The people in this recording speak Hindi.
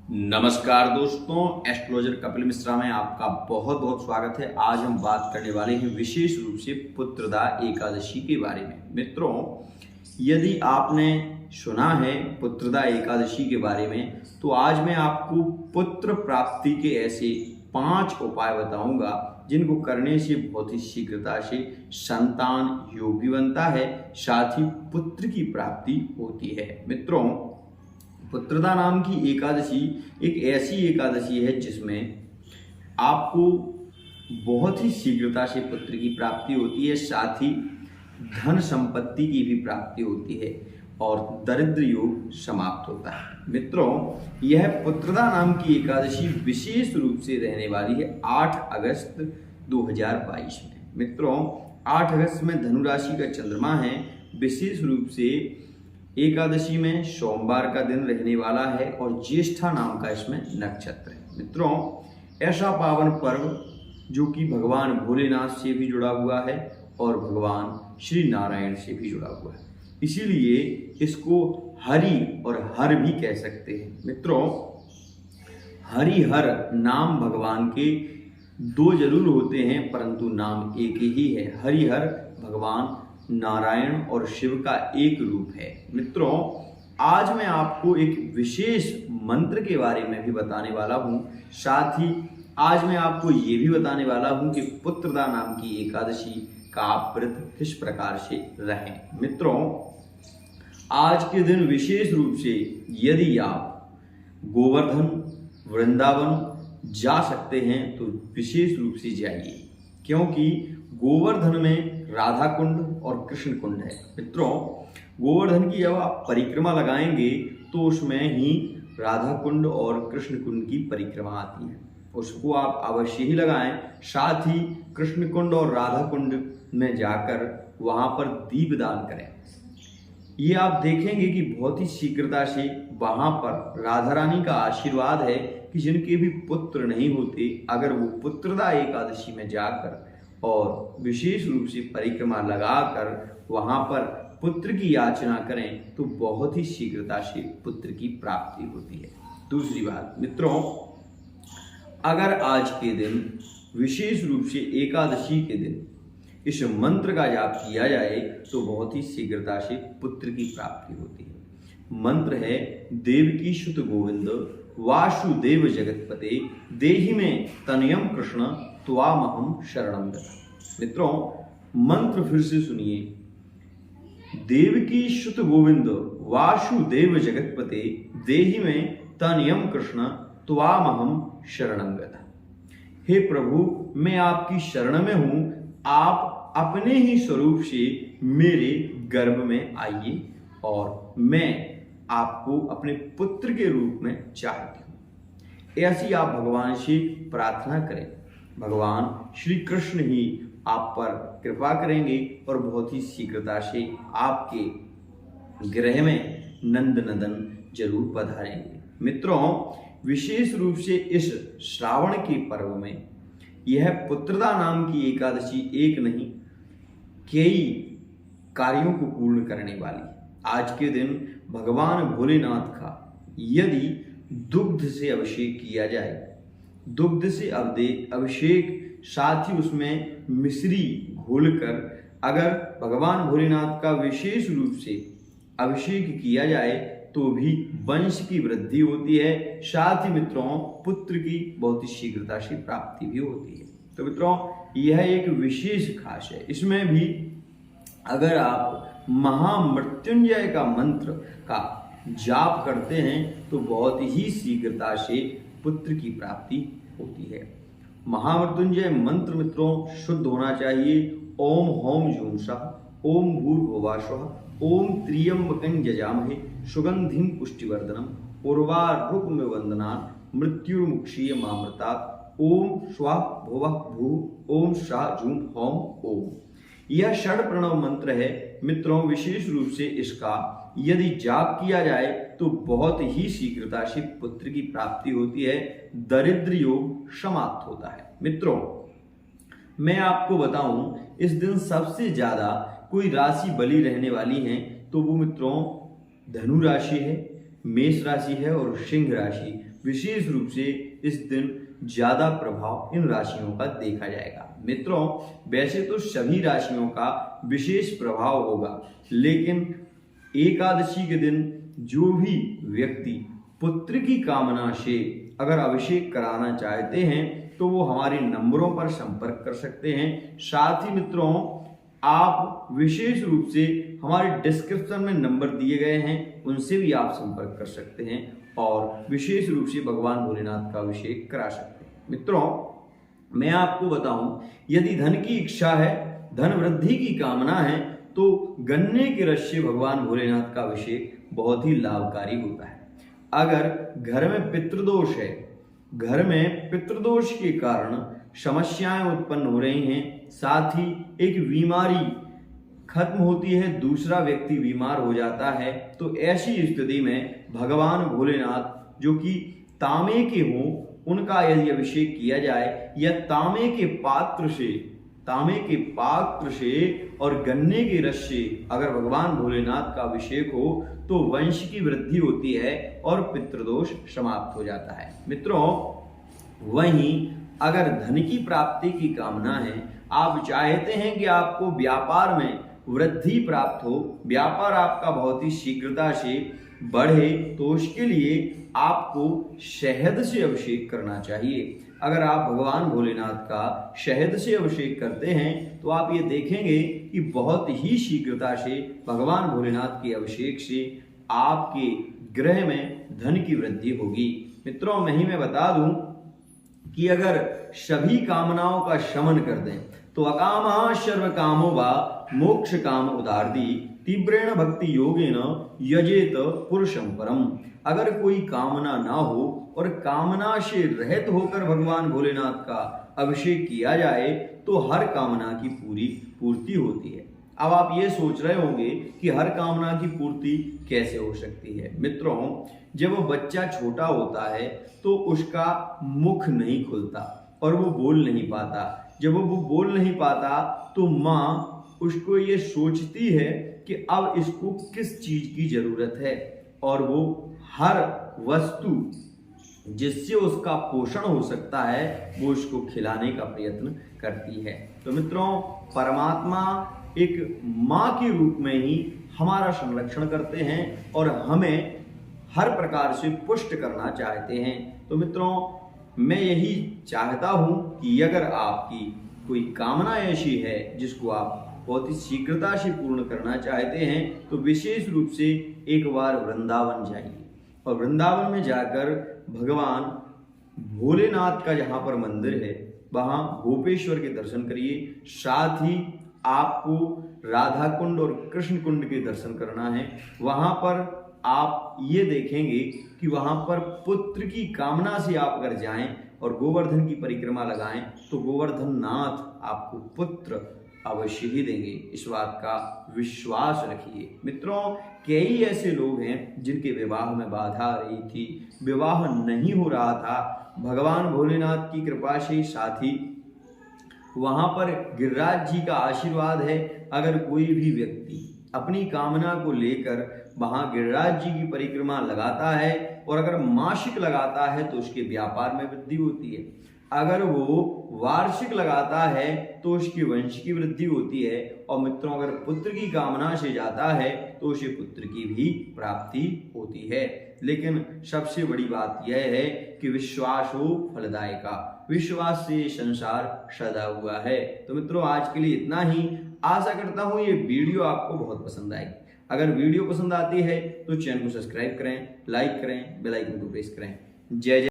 नमस्कार दोस्तों, एस्ट्रोलॉजर कपिल मिश्रा में आपका बहुत बहुत स्वागत है। आज हम बात करने वाले हैं विशेष रूप से पुत्रदा एकादशी के बारे में। मित्रों, यदि आपने सुना है पुत्रदा एकादशी के बारे में, तो आज मैं आपको पुत्र प्राप्ति के ऐसे 5 उपाय बताऊंगा जिनको करने से बहुत ही शीघ्रता से संतान योग भी बनता है, साथ ही पुत्र की प्राप्ति होती है। मित्रों, पुत्रदा नाम की एकादशी एक ऐसी एकादशी है जिसमें आपको बहुत ही शीघ्रता से पुत्र की प्राप्ति होती है, साथ ही धन संपत्ति की भी प्राप्ति होती है और दरिद्र योग समाप्त होता है। मित्रों, यह पुत्रदा नाम की एकादशी विशेष रूप से रहने वाली है 8 अगस्त 2022 में। मित्रों, 8 अगस्त में धनु राशि का चंद्रमा है। विशेष रूप से एकादशी में सोमवार का दिन रहने वाला है और ज्येष्ठा नाम का इसमें नक्षत्र है। मित्रों, ऐसा पावन पर्व जो कि भगवान भोलेनाथ से भी जुड़ा हुआ है और भगवान श्री नारायण से भी जुड़ा हुआ है, इसीलिए इसको हरि और हर भी कह सकते हैं। मित्रों, हरिहर नाम भगवान के 2 जरूर होते हैं, परंतु नाम एक ही है। हरिहर भगवान नारायण और शिव का एक रूप है। मित्रों, आज मैं आपको एक विशेष मंत्र के बारे में भी बताने वाला हूं, साथ ही आज मैं आपको ये भी बताने वाला हूं कि पुत्रदा नाम की एकादशी का आप व्रत किस प्रकार से रहें। मित्रों, आज के दिन विशेष रूप से यदि आप गोवर्धन वृंदावन जा सकते हैं तो विशेष रूप से जाइए, क्योंकि गोवर्धन में राधा कुंड और कृष्ण कुंड है। मित्रों, गोवर्धन की जब आप परिक्रमा लगाएंगे तो उसमें ही राधा कुंड और कृष्ण कुंड की परिक्रमा आती है, उसको आप अवश्य ही लगाएं। साथ ही कृष्ण कुंड और राधा कुंड में जाकर वहां पर दीपदान करें। ये आप देखेंगे कि बहुत ही शीघ्रता से वहां पर राधा रानी का आशीर्वाद है कि जिनके भी पुत्र नहीं होते, अगर वो पुत्रदा एकादशी में जाकर और विशेष रूप से परिक्रमा लगाकर वहां पर पुत्र की याचना करें तो बहुत ही शीघ्रता से पुत्र की प्राप्ति होती है। दूसरी बात मित्रों, अगर आज के दिन विशेष रूप से एकादशी के दिन इस मंत्र का जाप किया जाए तो बहुत ही शीघ्रता से पुत्र की प्राप्ति होती है। मंत्र है देवकी सुत गोविंद वासुदेव जगतपते देहि में तनयम कृष्ण त्वामहं शरणं गतः। मित्रों, मंत्र फिर से सुनिए। देवकी सुत गोविंद वासुदेव जगतपते देहि में तनयम कृष्ण त्वामहं शरणं गतः। हे प्रभु, मैं आपकी शरण में हूं, आप अपने ही स्वरूप से मेरे गर्भ में आइए और मैं आपको अपने पुत्र के रूप में चाहती हूं। ऐसी आप भगवान से प्रार्थना करें, भगवान श्री कृष्ण ही आप पर कृपा करेंगे और बहुत ही शीघ्रता से आपके गृह में नंद नंदन जरूर पधारेंगे। मित्रों, विशेष रूप से इस श्रावण के पर्व में यह पुत्रदा नाम की एकादशी एक नहीं कई कार्यों को पूर्ण करने वाली। आज के दिन भगवान भोलेनाथ का यदि दुग्ध से अभिषेक किया जाए, दुग्ध से अभिषेक साथ ही उसमें मिश्री घोलकर अगर भगवान भोलेनाथ का विशेष रूप से अभिषेक किया जाए तो भी वंश की वृद्धि होती है, साथ ही मित्रों पुत्र की बहुत ही शीघ्रता से प्राप्ति भी होती है। तो मित्रों, यह एक विशेष खास है। इसमें भी अगर आप महामृत्युंजय का मंत्र का जाप करते हैं तो बहुत ही शीघ्रता से पुत्र की प्राप्ति होती है। महामृत्युंजय मंत्र मित्रों शुद्ध होना चाहिए। ओम होम जूम सः ओम भूर्भुवः स्वः ओम त्र्यंबकं यजामहे सुगंधिं पुष्टिवर्धनम् उर्वारुकमिव वन्दनान् मृत्युर्मुक्षीय मामृतात् ओम स्वः भुवः भूः ओम सः जूम होम ओम। यह षड प्रणव मंत्र है। मित्रों, विशेष रूप से इसका यदि जाप किया जाए तो बहुत ही शीघ्रता से पुत्र की प्राप्ति होती है, दरिद्र योग समाप्त होता है। मित्रों, मैं आपको बताऊं, इस दिन सबसे ज्यादा कोई राशि बली रहने वाली है तो वो मित्रों धनु राशि है। मेष राशि है और सिंह राशि, विशेष रूप से इस दिन ज्यादा प्रभाव इन राशियों का देखा जाएगा। मित्रों, वैसे तो सभी राशियों का विशेष प्रभाव होगा, लेकिन एकादशी के दिन जो भी व्यक्ति पुत्र की कामना से अगर अभिषेक कराना चाहते हैं तो वो हमारे नंबरों पर संपर्क कर सकते हैं। साथ ही मित्रों, आप विशेष रूप से हमारे डिस्क्रिप्शन में नंबर दिए गए हैं, उनसे भी आप संपर्क कर सकते हैं और विशेष रूप से भगवान भोलेनाथ का अभिषेक करा सकते हैं। मित्रों, मैं आपको बताऊं, यदि धन की इच्छा है, धन वृद्धि की कामना है, तो गन्ने के रस से भगवान भोलेनाथ का अभिषेक बहुत ही लाभकारी होता है। अगर घर में पितृदोष है, घर में पितृदोष के कारण समस्याएं उत्पन्न हो रही हैं, साथ ही एक बीमारी खत्म होती है, दूसरा व्यक्ति बीमार हो जाता है, तो ऐसी स्थिति में भगवान भोलेनाथ जो कि तांबे के हों, उनका यदि अभिषेक किया जाए या तांबे के पात्र से और गन्ने के रस से अगर भगवान भोलेनाथ का अभिषेक हो तो वंश की वृद्धि होती है और पितृदोष समाप्त हो जाता है। मित्रों, वहीं अगर धन की प्राप्ति की कामना है, आप चाहते हैं कि आपको व्यापार में वृद्धि प्राप्त हो, व्यापार आपका बहुत ही शीघ्रता से बढ़े, तो उसके लिए आपको शहद से अभिषेक करना चाहिए। अगर आप भगवान भोलेनाथ का शहद से अभिषेक करते हैं तो आप ये देखेंगे कि बहुत ही शीघ्रता से भगवान भोलेनाथ के अभिषेक से आपके गृह में धन की वृद्धि होगी। मित्रों, मैं बता दूं कि अगर सभी कामनाओं का शमन कर दें तो अकामः सर्व कामो वा मोक्ष काम उदारदी तीव्रेण भक्ति योगेन यजेत पुरुषं परम। अगर कोई कामना ना हो और कामना से रहित होकर भगवान भोलेनाथ का अभिषेक किया जाए तो हर कामना की पूर्ति होती है। अब आप ये सोच रहे होंगे कि हर कामना की पूर्ति कैसे हो सकती है। मित्रों, जब वो बच्चा छोटा होता है तो उसका मुख नहीं खुलता और वो बोल नहीं पाता। जब वो बोल नहीं पाता तो माँ उसको ये सोचती है कि अब इसको किस चीज की जरूरत है, और वो हर वस्तु जिससे उसका पोषण हो सकता है वो उसको खिलाने का प्रयत्न करती है। तो मित्रों, परमात्मा एक माँ के रूप में ही हमारा संरक्षण करते हैं और हमें हर प्रकार से पुष्ट करना चाहते हैं। तो मित्रों, मैं यही चाहता हूँ कि अगर आपकी कोई कामना ऐसी है जिसको आप बहुत ही शीघ्रता से पूर्ण करना चाहते हैं तो विशेष रूप से एक बार वृंदावन जाइए और वृंदावन में जाकर भगवान भोलेनाथ का जहाँ पर मंदिर है वहाँ गोपेश्वर के दर्शन करिए। साथ ही आपको राधा कुंड और कृष्ण कुंड के दर्शन करना है। वहाँ पर आप ये देखेंगे कि वहाँ पर पुत्र की कामना से आप अगर जाएं और गोवर्धन की परिक्रमा लगाएं तो गोवर्धन नाथ आपको पुत्र अवश्य ही देंगे। इस बात का विश्वास रखिए। मित्रों, कई ऐसे लोग हैं जिनके विवाह में बाधा आ रही थी, विवाह नहीं हो रहा था, भगवान भोलेनाथ की कृपा से, साथ ही वहां पर गिरिराज जी का आशीर्वाद है। अगर कोई भी व्यक्ति अपनी कामना को लेकर वहां गिरिराज जी की परिक्रमा लगाता है और अगर मासिक लगाता है तो उसके व्यापार में वृद्धि होती है। अगर वो वार्षिक लगाता है तो उसके वंश की वृद्धि होती है। और मित्रों, अगर पुत्र की कामना से जाता है तो उसे पुत्र की भी प्राप्ति होती है। लेकिन सबसे बड़ी बात यह है कि विश्वास हो फलदायका, विश्वास से संसार सदा हुआ है। तो मित्रों, आज के लिए इतना ही। आशा करता हूँ ये वीडियो आपको बहुत पसंद आएगी। अगर वीडियो पसंद आती है तो चैनल को सब्सक्राइब करें, लाइक करें, बेल आइकन को प्रेस करें। जय जय।